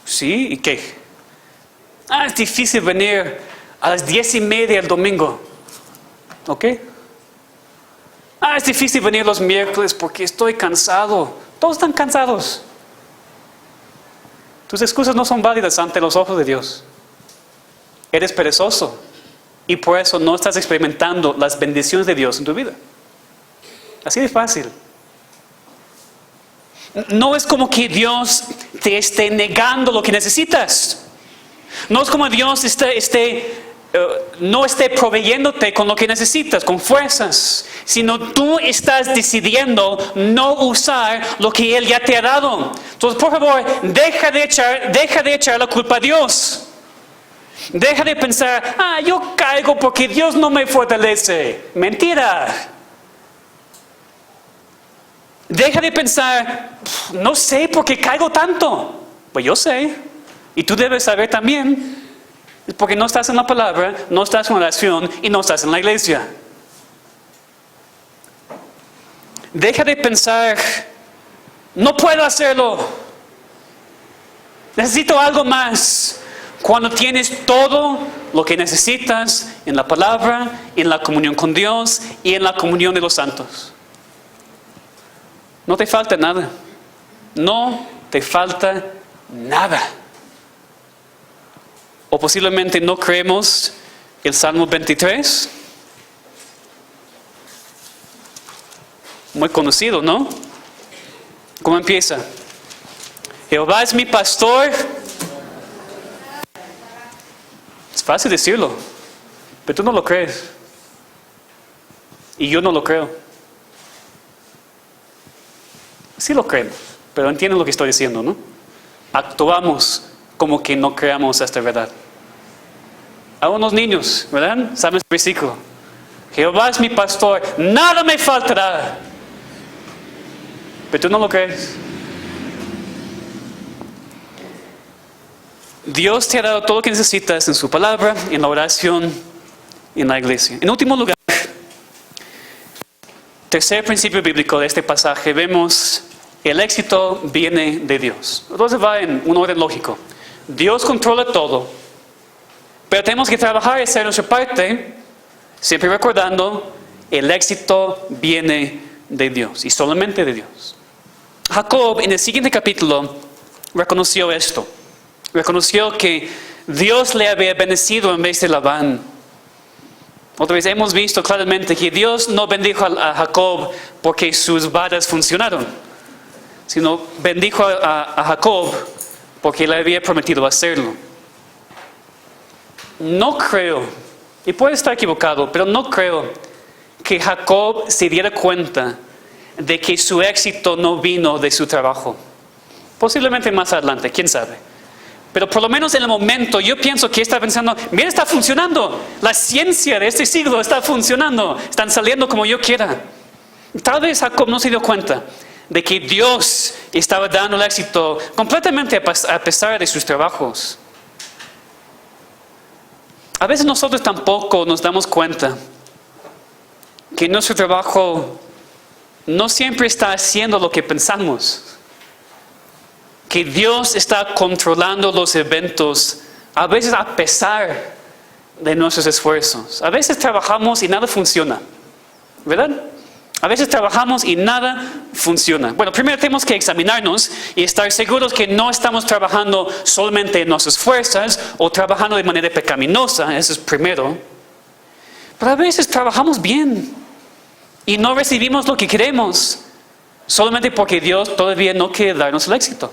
¿Sí? ¿Y qué? Es difícil venir a las 10:30 el domingo. ¿Ok? Es difícil venir los miércoles porque estoy cansado. Todos están cansados. Tus excusas no son válidas ante los ojos de Dios. Eres perezoso y por eso no estás experimentando las bendiciones de Dios en tu vida. Así de fácil. No es como que Dios te esté negando lo que necesitas. No es como Dios no esté proveyéndote con lo que necesitas, con fuerzas, sino tú estás decidiendo no usar lo que Él ya te ha dado. Entonces, por favor, deja de echar la culpa a Dios. Deja de pensar, yo caigo porque Dios no me fortalece. Mentira. Deja de pensar, no sé por qué caigo tanto. Pues yo sé. Y tú debes saber también. Porque no estás en la palabra, no estás en oración y no estás en la iglesia. Deja de pensar, no puedo hacerlo. Necesito algo más. Cuando tienes todo lo que necesitas en la palabra, en la comunión con Dios y en la comunión de los santos. No te falta nada. No te falta nada. O posiblemente no creemos el Salmo 23. Muy conocido, ¿no? ¿Cómo empieza? Jehová es mi pastor. Es fácil decirlo, pero tú no lo crees. Y yo no lo creo. Sí lo creemos, pero entienden lo que estoy diciendo, ¿no? Actuamos como que no creamos esta verdad. A unos niños, ¿verdad? ¿Saben este versículo? Jehová es mi pastor, nada me faltará. Pero tú no lo crees. Dios te ha dado todo lo que necesitas en su palabra, en la oración, en la iglesia. En último lugar, tercer principio bíblico de este pasaje, vemos el éxito viene de Dios. Entonces va en un orden lógico. Dios controla todo, pero tenemos que trabajar y hacer nuestra parte, siempre recordando, el éxito viene de Dios y solamente de Dios. Jacob en el siguiente capítulo reconoció esto. Reconoció que Dios le había bendecido en vez de Labán. Otra vez hemos visto claramente que Dios no bendijo a Jacob porque sus varas funcionaron, sino bendijo a Jacob porque le había prometido hacerlo. No creo, y puede estar equivocado, pero no creo que Jacob se diera cuenta de que su éxito no vino de su trabajo. Posiblemente más adelante, quién sabe. Pero por lo menos en el momento yo pienso que está pensando, mira, está funcionando. La ciencia de este siglo está funcionando. Están saliendo como yo quiera. Tal vez Jacob no se dio cuenta de que Dios estaba dando el éxito completamente a pesar de sus trabajos. A veces nosotros tampoco nos damos cuenta que nuestro trabajo no siempre está haciendo lo que pensamos. Que Dios está controlando los eventos A veces a pesar de nuestros esfuerzos. A veces trabajamos y nada funciona, ¿verdad? A veces trabajamos y nada funciona. Bueno, primero tenemos que examinarnos y estar seguros que no estamos trabajando solamente en nuestras fuerzas o trabajando de manera pecaminosa. Eso es primero. Pero a veces trabajamos bien y no recibimos lo que queremos solamente porque Dios todavía no quiere darnos el éxito.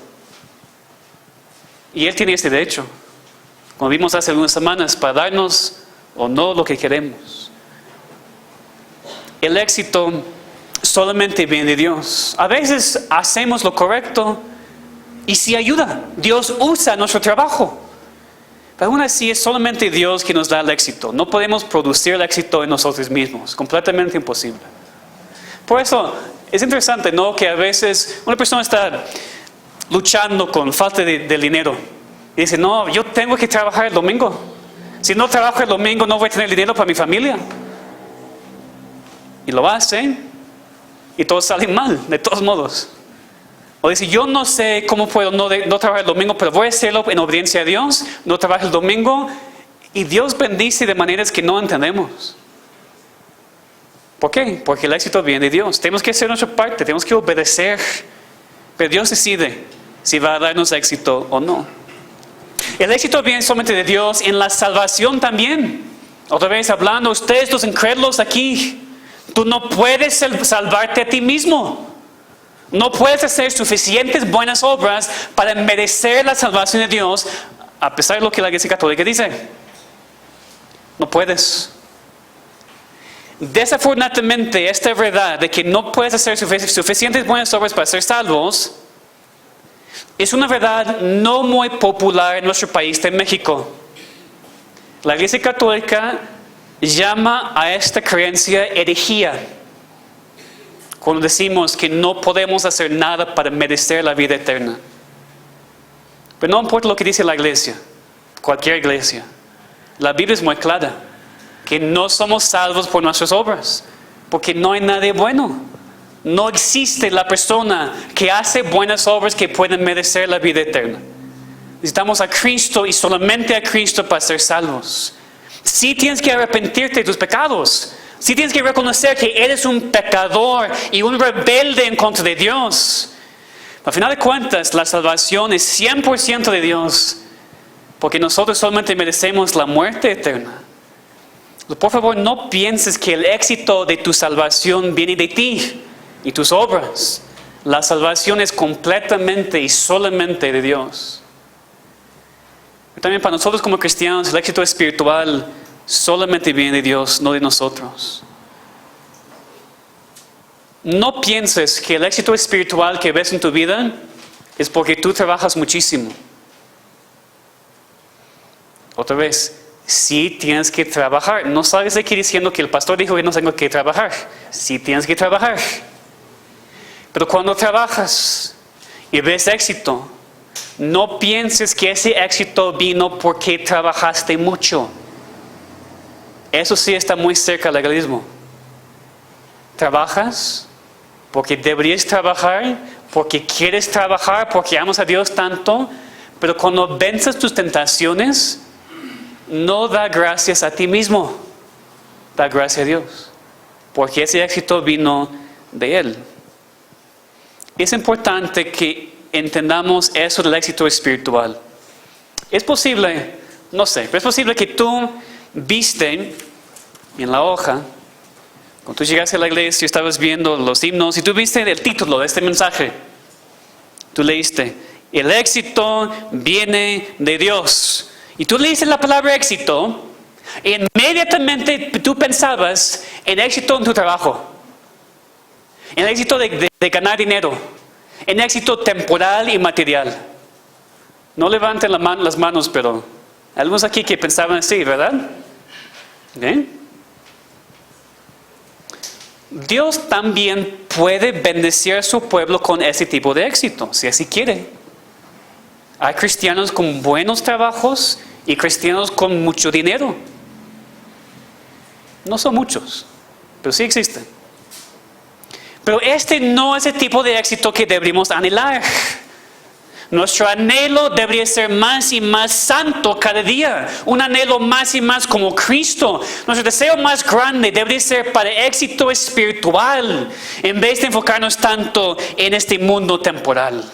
Y Él tiene ese derecho, como vimos hace algunas semanas, para darnos o no lo que queremos. El éxito solamente viene de Dios. A veces hacemos lo correcto y sí ayuda. Dios usa nuestro trabajo. Pero aún así es solamente Dios quien nos da el éxito. No podemos producir el éxito en nosotros mismos. Completamente imposible. Por eso es interesante, ¿no?, que a veces una persona está luchando con falta de dinero. Y dice, no, yo tengo que trabajar el domingo. Si no trabajo el domingo no voy a tener dinero para mi familia. Y lo hace y todo sale mal, de todos modos. O dice, yo no sé cómo puedo no trabajar el domingo, pero voy a hacerlo en obediencia a Dios. No trabajo el domingo y Dios bendice de maneras que no entendemos. ¿Por qué? Porque el éxito viene de Dios. Tenemos que hacer nuestra parte, tenemos que obedecer. Pero Dios decide si va a darnos éxito o no. El éxito viene solamente de Dios en la salvación también. Otra vez hablando, ustedes los incrédulos aquí, tú no puedes salvarte a ti mismo. No puedes hacer suficientes buenas obras para merecer la salvación de Dios, a pesar de lo que la Iglesia Católica dice. No puedes. Desafortunadamente, esta verdad de que no puedes hacer suficientes buenas obras para ser salvos es una verdad no muy popular en nuestro país de México. La Iglesia Católica llama a esta creencia herejía, cuando decimos que no podemos hacer nada para merecer la vida eterna. Pero no importa lo que dice la iglesia, cualquier iglesia, la Biblia es muy clara, que no somos salvos por nuestras obras, porque no hay nadie bueno. No existe la persona que hace buenas obras que pueden merecer la vida eterna. Necesitamos a Cristo y solamente a Cristo para ser salvos. Sí tienes que arrepentirte de tus pecados. Sí tienes que reconocer que eres un pecador y un rebelde en contra de Dios. Al final de cuentas, la salvación es 100% de Dios, porque nosotros solamente merecemos la muerte eterna. Por favor, no pienses que el éxito de tu salvación viene de ti y tus obras. La salvación es completamente y solamente de Dios. También para nosotros como cristianos, el éxito espiritual solamente viene de Dios, no de nosotros. No pienses que el éxito espiritual que ves en tu vida es porque tú trabajas muchísimo. Otra vez, sí tienes que trabajar. No sabes aquí diciendo que el pastor dijo que no tengo que trabajar. Sí tienes que trabajar. Pero cuando trabajas y ves éxito, no pienses que ese éxito vino porque trabajaste mucho. Eso sí está muy cerca del legalismo. Trabajas porque deberías trabajar, porque quieres trabajar, porque amas a Dios tanto, pero cuando vences tus tentaciones, no da gracias a ti mismo, da gracias a Dios, porque ese éxito vino de Él. Es importante que entendamos eso del éxito espiritual. Es posible, no sé, pero es posible que tú viste en la hoja, cuando tú llegaste a la iglesia, estabas viendo los himnos y tú viste el título de este mensaje. Tú leíste, el éxito viene de Dios. Y tú leíste la palabra éxito, e inmediatamente tú pensabas en éxito en tu trabajo, en éxito de ganar dinero, en éxito temporal y material. No levanten las manos, pero algunos aquí que pensaban así, ¿verdad? ¿Bien? Dios también puede bendecir a su pueblo con ese tipo de éxito, si así quiere. Hay cristianos con buenos trabajos y cristianos con mucho dinero. No son muchos, pero sí existen. Pero este no es el tipo de éxito que deberíamos anhelar. Nuestro anhelo debería ser más y más santo cada día. Un anhelo más y más como Cristo. Nuestro deseo más grande debería ser para éxito espiritual, en vez de enfocarnos tanto en este mundo temporal.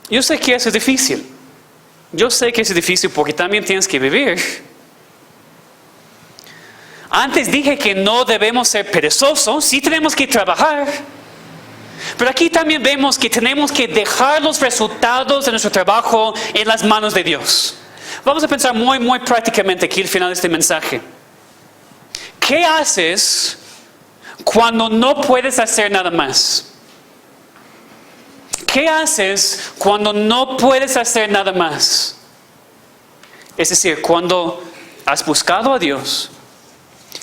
Yo sé que eso es difícil. Yo sé que es difícil porque también tienes que vivir. Antes dije que no debemos ser perezosos, sí tenemos que trabajar. Pero aquí también vemos que tenemos que dejar los resultados de nuestro trabajo en las manos de Dios. Vamos a pensar muy prácticamente aquí al final de este mensaje. ¿Qué haces cuando no puedes hacer nada más? ¿Qué haces cuando no puedes hacer nada más? Es decir, cuando has buscado a Dios,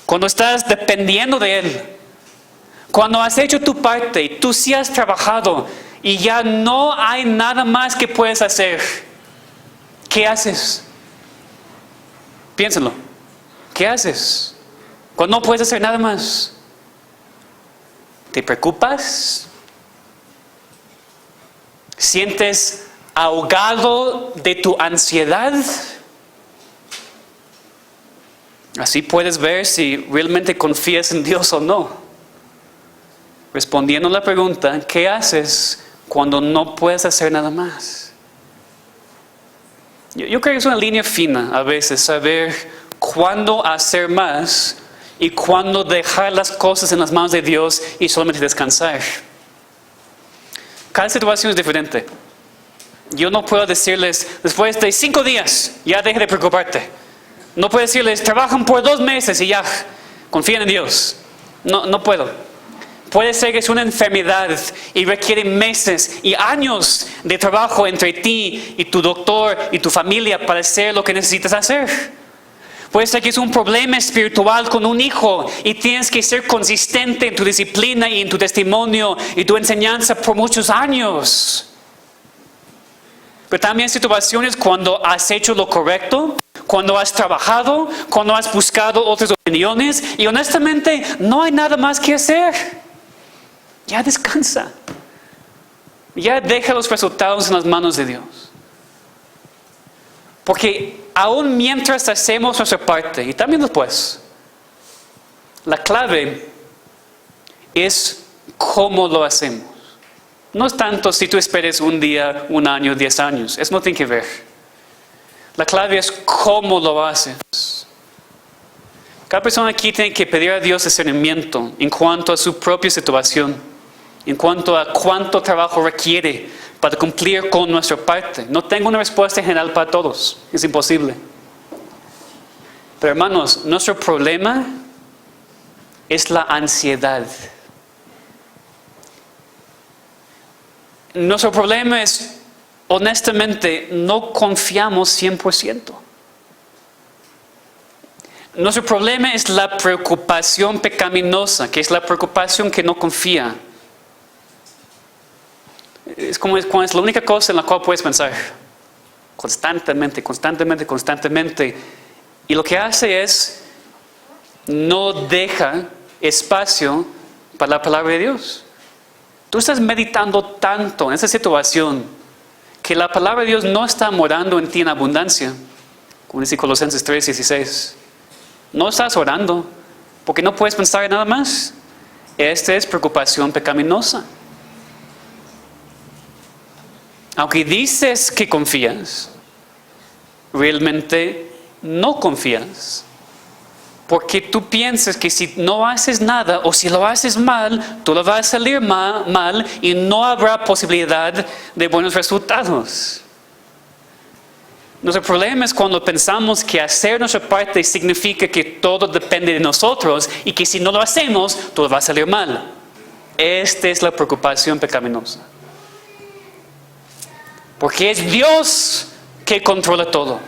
cuando estás dependiendo de Él, cuando has hecho tu parte y tú sí has trabajado y ya no hay nada más que puedes hacer. ¿Qué haces? Piénsenlo. ¿Qué haces cuando no puedes hacer nada más? ¿Te preocupas? ¿Sientes ahogado de tu ansiedad? Así puedes ver si realmente confías en Dios o no. Respondiendo a la pregunta, ¿qué haces cuando no puedes hacer nada más? Yo creo que es una línea fina a veces saber cuándo hacer más y cuándo dejar las cosas en las manos de Dios y solamente descansar. Cada situación es diferente. Yo no puedo decirles, después de 5 días, ya deje de preocuparte. No puedo decirles, trabajan por 2 meses y ya, confían en Dios. No puedo. Puede ser que es una enfermedad y requiere meses y años de trabajo entre ti y tu doctor y tu familia para hacer lo que necesitas hacer. Puede ser que es un problema espiritual con un hijo y tienes que ser consistente en tu disciplina y en tu testimonio y tu enseñanza por muchos años. Pero también situaciones cuando has hecho lo correcto, cuando has trabajado, cuando has buscado otras opiniones y honestamente no hay nada más que hacer. Ya descansa. Ya deja los resultados en las manos de Dios. Porque aún mientras hacemos nuestra parte, y también después, la clave es cómo lo hacemos. No es tanto si tú esperes un día, 1 año, 10 años. Eso no tiene que ver. La clave es cómo lo haces. Cada persona aquí tiene que pedir a Dios discernimiento en cuanto a su propia situación. En cuanto a cuánto trabajo requiere para cumplir con nuestra parte. No tengo una respuesta general para todos. Es imposible. Pero hermanos, nuestro problema es la ansiedad. Nuestro problema es, honestamente, no confiamos 100%. Nuestro problema es la preocupación pecaminosa, que es la preocupación que no confía. Es como es la única cosa en la cual puedes pensar constantemente. Y lo que hace es no deja espacio para la palabra de Dios. Tú estás meditando tanto en esa situación que la palabra de Dios no está morando en ti en abundancia, como dice Colosenses 3:16. No estás orando porque no puedes pensar en nada más. Esta es preocupación pecaminosa. Aunque dices que confías, realmente no confías. Porque tú piensas que si no haces nada o si lo haces mal, todo va a salir mal y no habrá posibilidad de buenos resultados. Nuestro problema es cuando pensamos que hacer nuestra parte significa que todo depende de nosotros y que si no lo hacemos, todo va a salir mal. Esta es la preocupación pecaminosa. Porque es Dios que controla todo.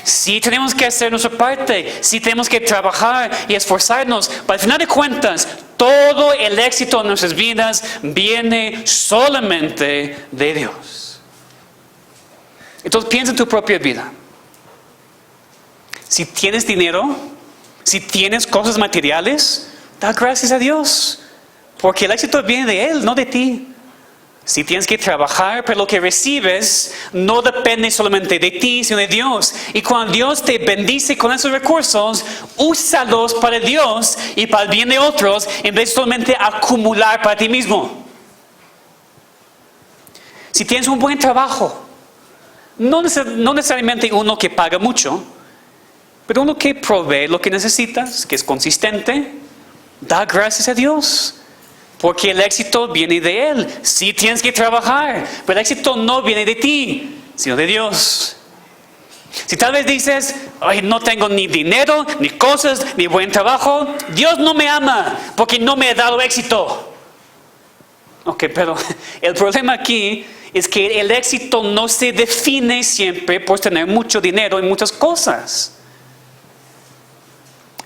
Sí tenemos que hacer nuestra parte, sí tenemos que trabajar y esforzarnos, pero al final de cuentas, todo el éxito en nuestras vidas viene solamente de Dios. Entonces piensa en tu propia vida. Si tienes dinero, si tienes cosas materiales, da gracias a Dios, porque el éxito viene de Él, no de ti. Sí tienes que trabajar, pero lo que recibes no depende solamente de ti, sino de Dios. Y cuando Dios te bendice con esos recursos, úsalos para Dios y para el bien de otros, en vez de solamente acumular para ti mismo. Si tienes un buen trabajo, no necesariamente uno que paga mucho, pero uno que provee lo que necesitas, que es consistente, da gracias a Dios. Porque el éxito viene de Él. Sí tienes que trabajar, pero el éxito no viene de ti, sino de Dios. Si tal vez dices, ay, no tengo ni dinero, ni cosas, ni buen trabajo, Dios no me ama porque no me ha dado éxito. Ok, pero el problema aquí es que el éxito no se define siempre por tener mucho dinero y muchas cosas.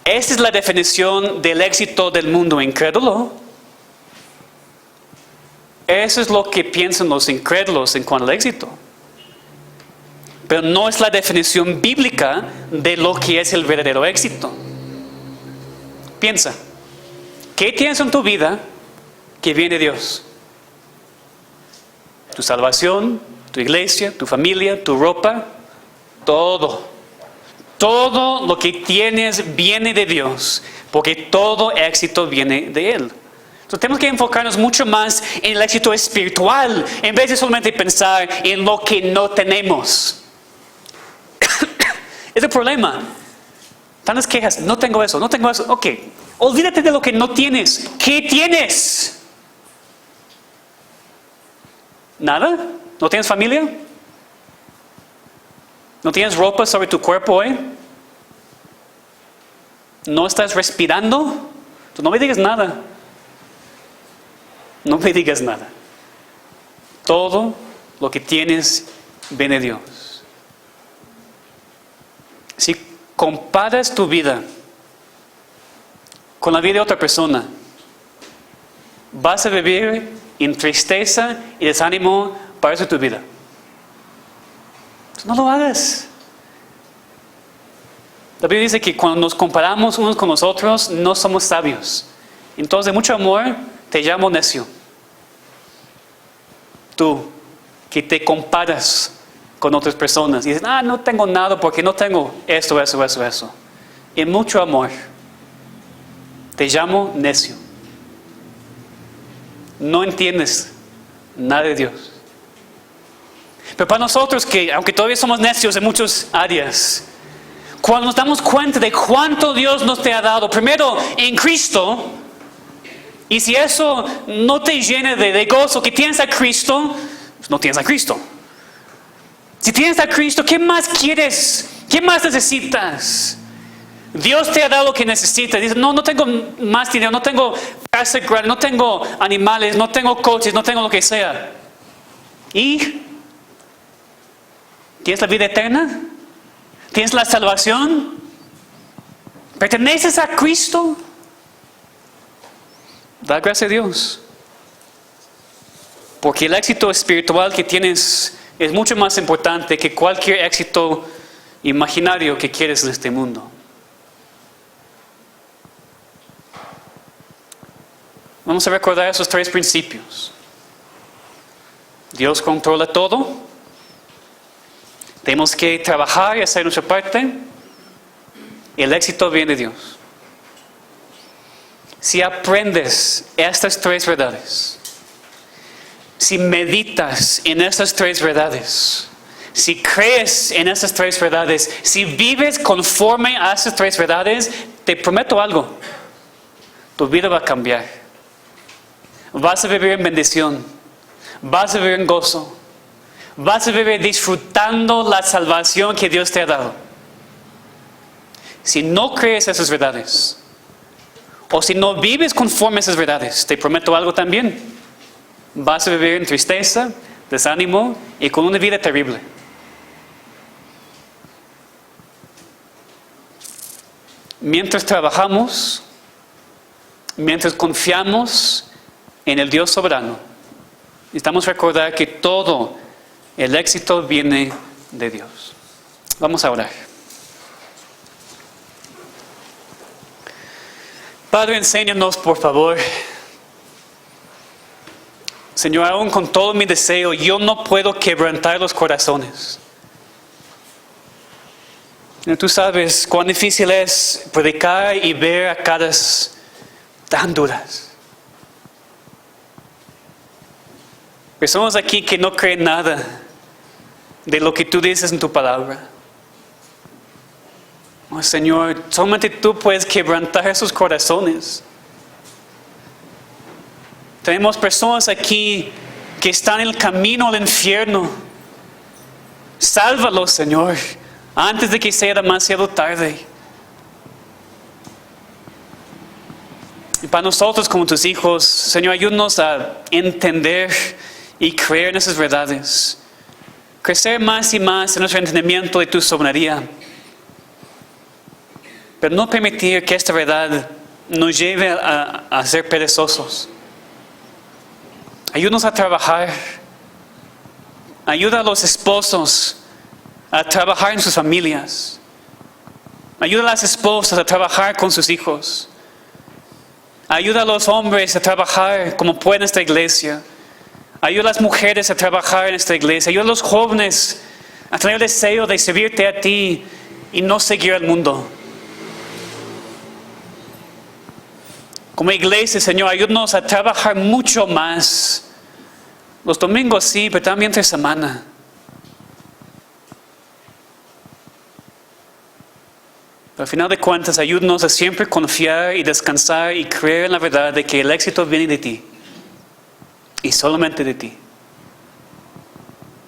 Esa es la definición del éxito del mundo incrédulo. Eso es lo que piensan los incrédulos en cuanto al éxito. Pero no es la definición bíblica de lo que es el verdadero éxito. Piensa, ¿qué tienes en tu vida que viene de Dios? Tu salvación, tu iglesia, tu familia, tu ropa, todo. Todo lo que tienes viene de Dios, porque todo éxito viene de Él. Entonces tenemos que enfocarnos mucho más en el éxito espiritual, en vez de solamente pensar en lo que no tenemos. Es el problema. Tantas quejas, no tengo eso, no tengo eso. Ok, olvídate de lo que no tienes. ¿Qué tienes? ¿Nada? ¿No tienes familia? ¿No tienes ropa sobre tu cuerpo hoy? ¿No estás respirando? Entonces no me digas nada. No me digas nada. Todo lo que tienes viene de Dios. Si comparas tu vida con la vida de otra persona, vas a vivir en tristeza y desánimo para eso tu vida. No lo hagas. La Biblia dice que cuando nos comparamos unos con los otros, no somos sabios. Entonces, de mucho amor, te llamo necio. Tú, que te comparas con otras personas y dices, no tengo nada porque no tengo esto. En mucho amor, te llamo necio. No entiendes nada de Dios. Pero para nosotros que, aunque todavía somos necios en muchas áreas, cuando nos damos cuenta de cuánto Dios nos te ha dado, primero en Cristo, y si eso no te llena de gozo, que tienes a Cristo, pues no tienes a Cristo. Si tienes a Cristo, ¿qué más quieres? ¿Qué más necesitas? Dios te ha dado lo que necesitas. Dices, no tengo más dinero, no tengo casa grande, no tengo animales, no tengo coches, no tengo lo que sea. ¿Y tienes la vida eterna? ¿Tienes la salvación? ¿Perteneces a Cristo? Da gracias a Dios. Porque el éxito espiritual que tienes es mucho más importante que cualquier éxito imaginario que quieres en este mundo. Vamos a recordar esos 3 principios. Dios controla todo. Tenemos que trabajar y hacer nuestra parte. El éxito viene de Dios. Si aprendes estas 3 verdades, si meditas en estas 3 verdades, si crees en esas 3 verdades, si vives conforme a esas 3 verdades, te prometo algo. Tu vida va a cambiar. Vas a vivir en bendición. Vas a vivir en gozo. Vas a vivir disfrutando la salvación que Dios te ha dado. Si no crees esas verdades, o si no vives conforme a esas verdades, te prometo algo también. Vas a vivir en tristeza, desánimo y con una vida terrible. Mientras trabajamos, mientras confiamos en el Dios soberano, necesitamos recordar que todo el éxito viene de Dios. Vamos a orar. Padre, enséñanos, por favor, Señor, aún con todo mi deseo, yo no puedo quebrantar los corazones. Tú sabes cuán difícil es predicar y ver a caras tan duras. Personas aquí que no creen nada de lo que tú dices en tu palabra. Oh, Señor, solamente tú puedes quebrantar sus corazones. Tenemos personas aquí que están en el camino al infierno. Sálvalos, Señor, antes de que sea demasiado tarde. Y para nosotros como tus hijos, Señor, ayúdanos a entender y creer en esas verdades. Crecer más y más en nuestro entendimiento de tu soberanía. Pero no permitir que esta verdad nos lleve a ser perezosos. Ayúdanos a trabajar. Ayuda a los esposos a trabajar en sus familias. Ayuda a las esposas a trabajar con sus hijos. Ayuda a los hombres a trabajar como pueden en esta iglesia. Ayuda a las mujeres a trabajar en esta iglesia. Ayuda a los jóvenes a tener el deseo de servirte a ti y no seguir al mundo. Como iglesia, Señor, ayúdanos a trabajar mucho más. Los domingos sí, pero también entre semana. Pero al final de cuentas, ayúdanos a siempre confiar y descansar y creer en la verdad de que el éxito viene de ti. Y solamente de ti.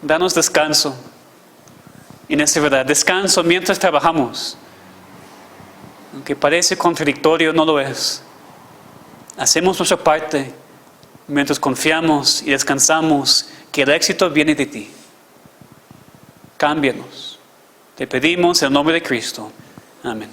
Danos descanso en esa verdad. Descanso mientras trabajamos. Aunque parece contradictorio, no lo es. Hacemos nuestra parte mientras confiamos y descansamos que el éxito viene de ti. Cámbianos. Te pedimos en el nombre de Cristo. Amén.